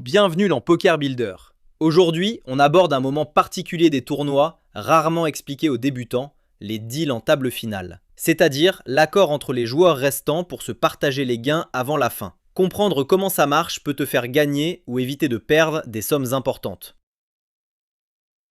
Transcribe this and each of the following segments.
Bienvenue dans Poker Builder. Aujourd'hui, on aborde un moment particulier des tournois, rarement expliqué aux débutants, les deals en table finale. C'est-à-dire l'accord entre les joueurs restants pour se partager les gains avant la fin. Comprendre comment ça marche peut te faire gagner ou éviter de perdre des sommes importantes.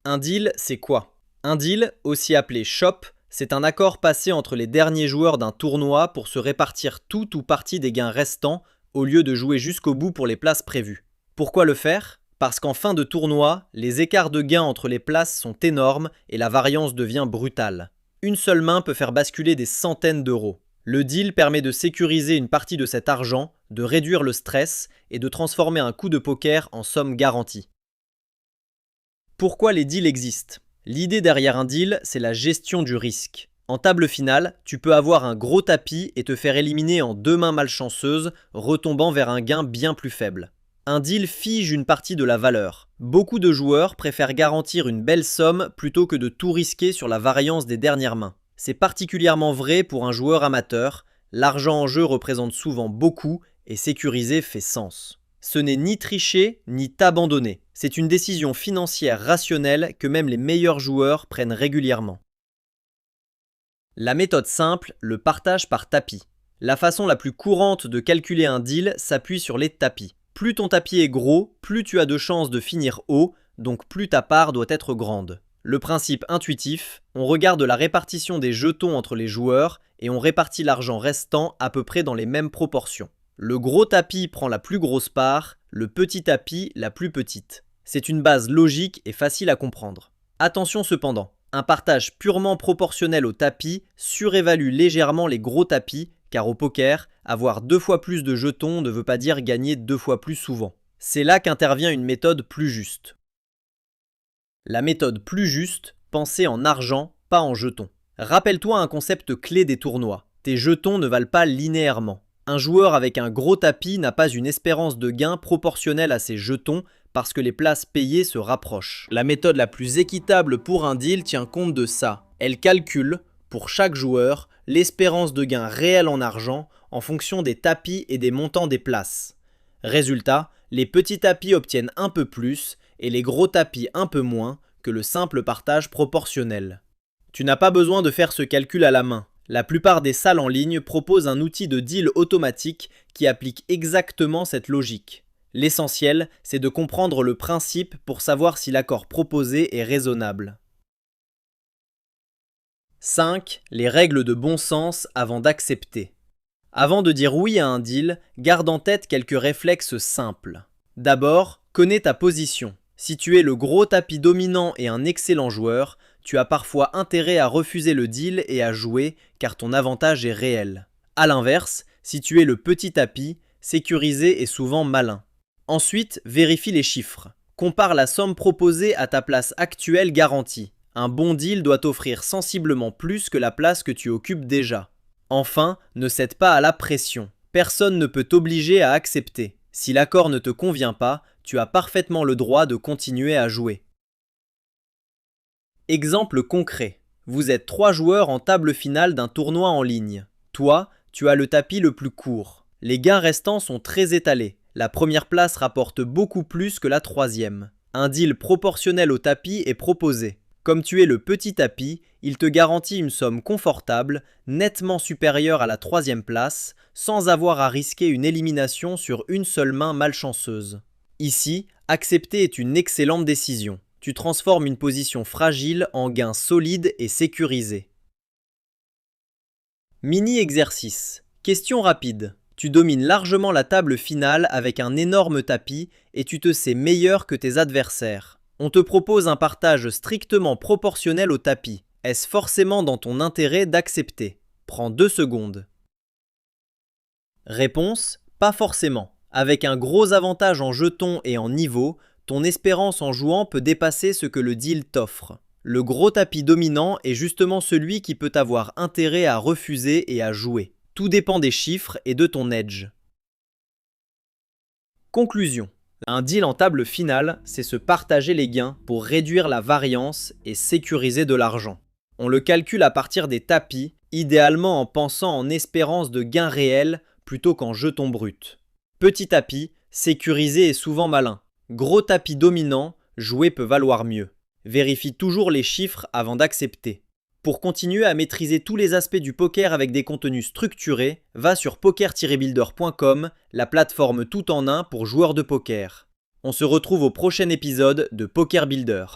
Un deal, c'est quoi? Un deal, aussi appelé shop, c'est un accord passé entre les derniers joueurs d'un tournoi pour se répartir tout ou partie des gains restants au lieu de jouer jusqu'au bout pour les places prévues. Pourquoi le faire? Parce qu'en fin de tournoi, les écarts de gains entre les places sont énormes et la variance devient brutale. Une seule main peut faire basculer des centaines d'euros. Le deal permet de sécuriser une partie de cet argent, de réduire le stress et de transformer un coup de poker en somme garantie. Pourquoi les deals existent? L'idée derrière un deal, c'est la gestion du risque. En table finale, tu peux avoir un gros tapis et te faire éliminer en deux mains malchanceuses, retombant vers un gain bien plus faible. Un deal fige une partie de la valeur. Beaucoup de joueurs préfèrent garantir une belle somme plutôt que de tout risquer sur la variance des dernières mains. C'est particulièrement vrai pour un joueur amateur, l'argent en jeu représente souvent beaucoup et sécuriser fait sens. Ce n'est ni tricher ni t'abandonner, c'est une décision financière rationnelle que même les meilleurs joueurs prennent régulièrement. La méthode simple, le partage par tapis. La façon la plus courante de calculer un deal s'appuie sur les tapis. Plus ton tapis est gros, plus tu as de chances de finir haut, donc plus ta part doit être grande. Le principe intuitif, on regarde la répartition des jetons entre les joueurs et on répartit l'argent restant à peu près dans les mêmes proportions. Le gros tapis prend la plus grosse part, le petit tapis la plus petite. C'est une base logique et facile à comprendre. Attention cependant, un partage purement proportionnel au tapis surévalue légèrement les gros tapis, car au poker, avoir 2 fois plus de jetons ne veut pas dire gagner 2 fois plus souvent. C'est là qu'intervient une méthode plus juste. La méthode plus juste, pensée en argent, pas en jetons. Rappelle-toi un concept clé des tournois. Tes jetons ne valent pas linéairement. Un joueur avec un gros tapis n'a pas une espérance de gain proportionnelle à ses jetons parce que les places payées se rapprochent. La méthode la plus équitable pour un deal tient compte de ça. Elle calcule, pour chaque joueur, l'espérance de gain réelle en argent en fonction des tapis et des montants des places. Résultat, les petits tapis obtiennent un peu plus et les gros tapis un peu moins que le simple partage proportionnel. Tu n'as pas besoin de faire ce calcul à la main. La plupart des salles en ligne proposent un outil de deal automatique qui applique exactement cette logique. L'essentiel, c'est de comprendre le principe pour savoir si l'accord proposé est raisonnable. 5. Les règles de bon sens avant d'accepter. Avant de dire oui à un deal, garde en tête quelques réflexes simples. D'abord, connais ta position. Si tu es le gros tapis dominant et un excellent joueur, tu as parfois intérêt à refuser le deal et à jouer car ton avantage est réel. A l'inverse, si tu es le petit tapis, sécuriser est souvent malin. Ensuite, vérifie les chiffres. Compare la somme proposée à ta place actuelle garantie. Un bon deal doit t'offrir sensiblement plus que la place que tu occupes déjà. Enfin, ne cède pas à la pression. Personne ne peut t'obliger à accepter. Si l'accord ne te convient pas, tu as parfaitement le droit de continuer à jouer. Exemple concret. Vous êtes 3 joueurs en table finale d'un tournoi en ligne. Toi, tu as le tapis le plus court. Les gains restants sont très étalés. La première place rapporte beaucoup plus que la troisième. Un deal proportionnel au tapis est proposé. Comme tu es le petit tapis, il te garantit une somme confortable, nettement supérieure à la troisième place, sans avoir à risquer une élimination sur une seule main malchanceuse. Ici, accepter est une excellente décision. Tu transformes une position fragile en gain solide et sécurisé. Mini-exercice. Question rapide. Tu domines largement la table finale avec un énorme tapis et tu te sais meilleur que tes adversaires. On te propose un partage strictement proportionnel au tapis. Est-ce forcément dans ton intérêt d'accepter? Prends 2 secondes. Réponse: pas forcément. Avec un gros avantage en jetons et en niveau, ton espérance en jouant peut dépasser ce que le deal t'offre. Le gros tapis dominant est justement celui qui peut avoir intérêt à refuser et à jouer. Tout dépend des chiffres et de ton edge. Conclusion. Un deal en table finale, c'est se partager les gains pour réduire la variance et sécuriser de l'argent. On le calcule à partir des tapis, idéalement en pensant en espérance de gain réel plutôt qu'en jetons bruts. Petit tapis, sécurisé et souvent malin. Gros tapis dominant, jouer peut valoir mieux. Vérifie toujours les chiffres avant d'accepter. Pour continuer à maîtriser tous les aspects du poker avec des contenus structurés, va sur poker-builder.com, la plateforme tout en un pour joueurs de poker. On se retrouve au prochain épisode de Poker Builder.